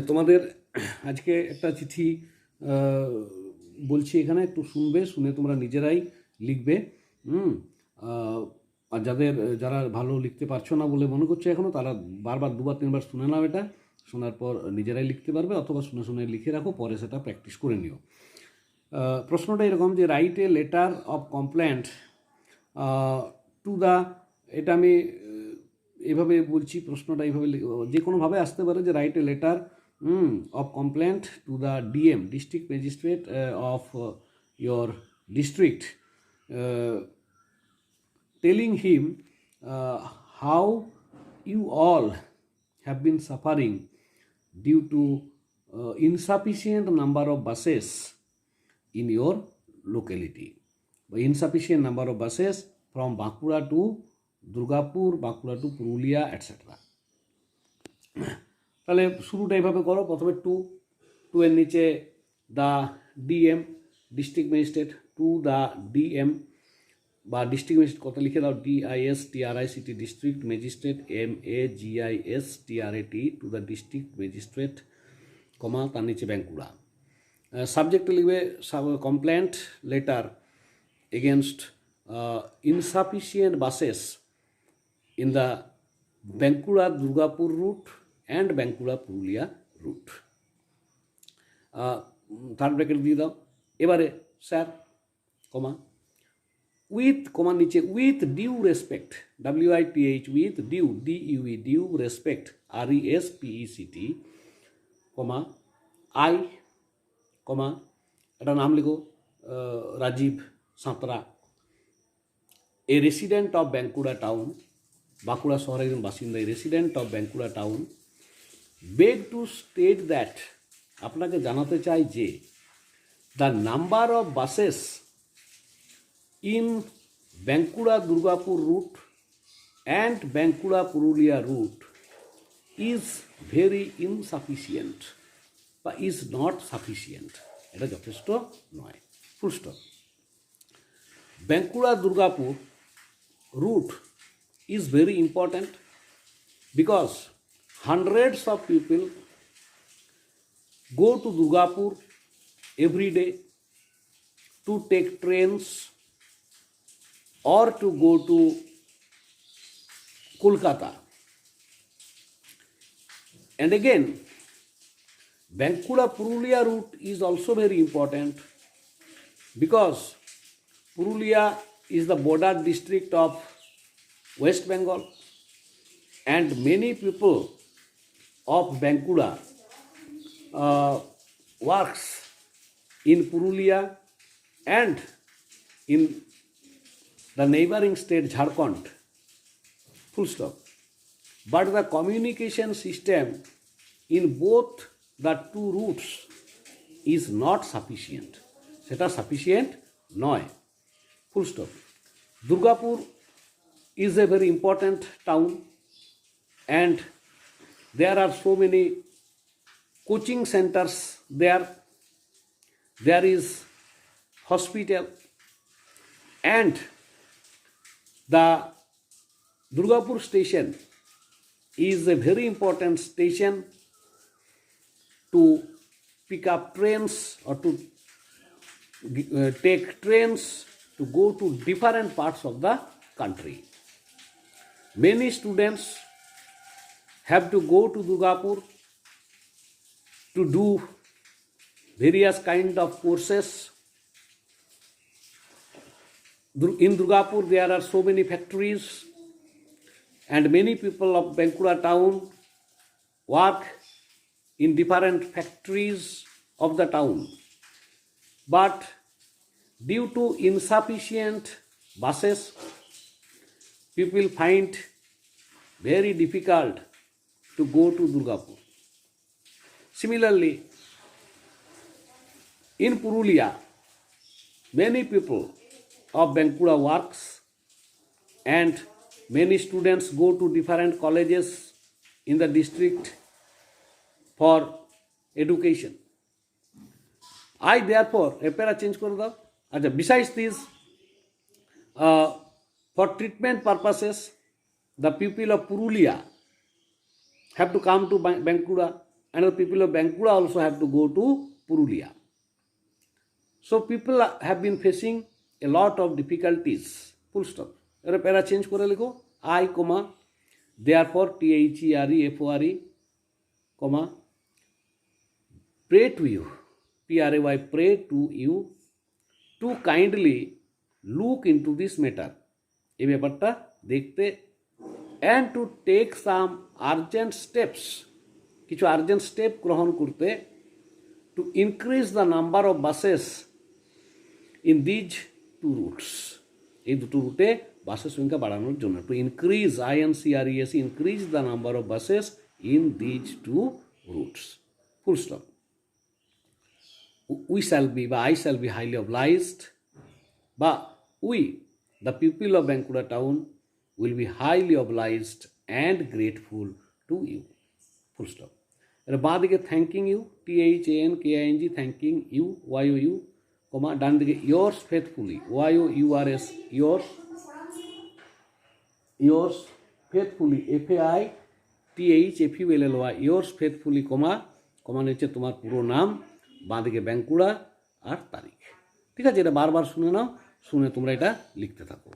তোমাদের আজকে একটা চিঠি বলছি, এখানে একটু শুনবে, শুনে তোমরা নিজেরাই লিখবে। হুম। আর যারা ভালো লিখতে পারছো না বলে মনে করছো এখনো, তারা বারবার দুবার তিনবার শুনে নাও, এটা শোনার পর নিজেরাই লিখতে পারবে, অথবা শুনে শুনে লিখে রাখো, পরে সেটা প্র্যাকটিস করে নিও। প্রশ্নটা এরকম যে write a letter of complaint to the, এটা আমি এভাবে বলছি, প্রশ্নটা এইভাবে যে কোনোভাবে আসতে পারে, যে write a letter of complaint to the DM, district magistrate of your district, telling him how you all have been suffering due to insufficient number of buses in your locality. Insufficient number of buses from Bankura to Durgapur, Bankura to Purulia, etc. তাহলে শুরুটা এইভাবে করো। প্রথমে to এর নিচে the DM, district magistrate, to the DM বা district magistrate কত লিখে দাও, DISTRICT, district magistrate, MAGISTRAT, to the district magistrate, comma তার নিচে ব্যাঙ্কুড়া। সাবজেক্টে লিখবে complaint letter against insufficient buses in the Bankura Durgapur route and Bankura Purulia route. Third bracket দিয়ে দাও। এবারে স্যার, কমা, উইথ, কমার নিচে with due respect, WITH, with due, DUE, due respect, RESPECT, comma, I, comma, একটা নাম লিখো, Rajib Santra, a resident of Bankura town, Bankura শহরের একজন বাসিন্দা, resident of Bankura town, beg to state that, আপনাকে জানাতে চাই যে the number of buses in Bankura Durgapur route and Bankura Purulia route is very insufficient বা ইজ নট সাফিসিয়েন্ট, এটা যথেষ্ট নয়, full stop. Bankura Durgapur route is very important because hundreds of people go to Durgapur every day to take trains or to go to Kolkata. And again, Bankura Purulia route is also very important because Purulia is the border district of West Bengal, and many people of Bankura works in Purulia and in the neighboring state Jharkhand, full stop. But the communication system in both the two routes is not sufficient. সেটা sufficient নয়, full stop. Durgapur is a very important town and there are so many coaching centers there. There is hospital and the Durgapur station is a very important station to pick up trains or to take trains to go to different parts of the country. Many students have to go to Durgapur to do various kind of courses. In Durgapur there are so many factories and many people of Bankura town work in different factories of the town. But due to insufficient buses, people find very difficult to go to Durgapur. Similarly, in Purulia, many people of Bankura works and many students go to different colleges in the district for education. I therefore, a para change kore dao. Besides this, for treatment purposes, the people of Purulia have to come to Bankura and the people of Bankura also have to go to Purulia. So people have been facing a lot of difficulties. Full stop. এবার প্যারা change করে লিখো I, therefore THEREFORE, pray to you, PRAY, pray to you to kindly look into this matter, এই ব্যাপারটা দেখতে, and to take some urgent steps, কিছু urgent step গ্রহণ করতে, to increase the number of buses in these two routes, এই দুটো রুটে বাসের সংখ্যা বাড়ানোর জন্য, to increase INCRES, increase the number of buses in these two routes. Full stop. We shall be, বা I shall be highly obliged, বা we, the people of Bankura town, will be highly obliged and grateful to you. Full stop. এর বাঁ দিকে thanking you, THANKING, thanking you, YOU, ডান দিকে yours faithfully, YOURS, yours faithfully, FAITHFULLY, yours faithfully, কমা নিচে তোমার পুরো নাম, বাঁ দিকে ব্যাঙ্কুড়া আর তারিখ। ঠিক আছে, এটা বারবার শুনে নাও, শুনে তোমরা এটা লিখতে থাকো।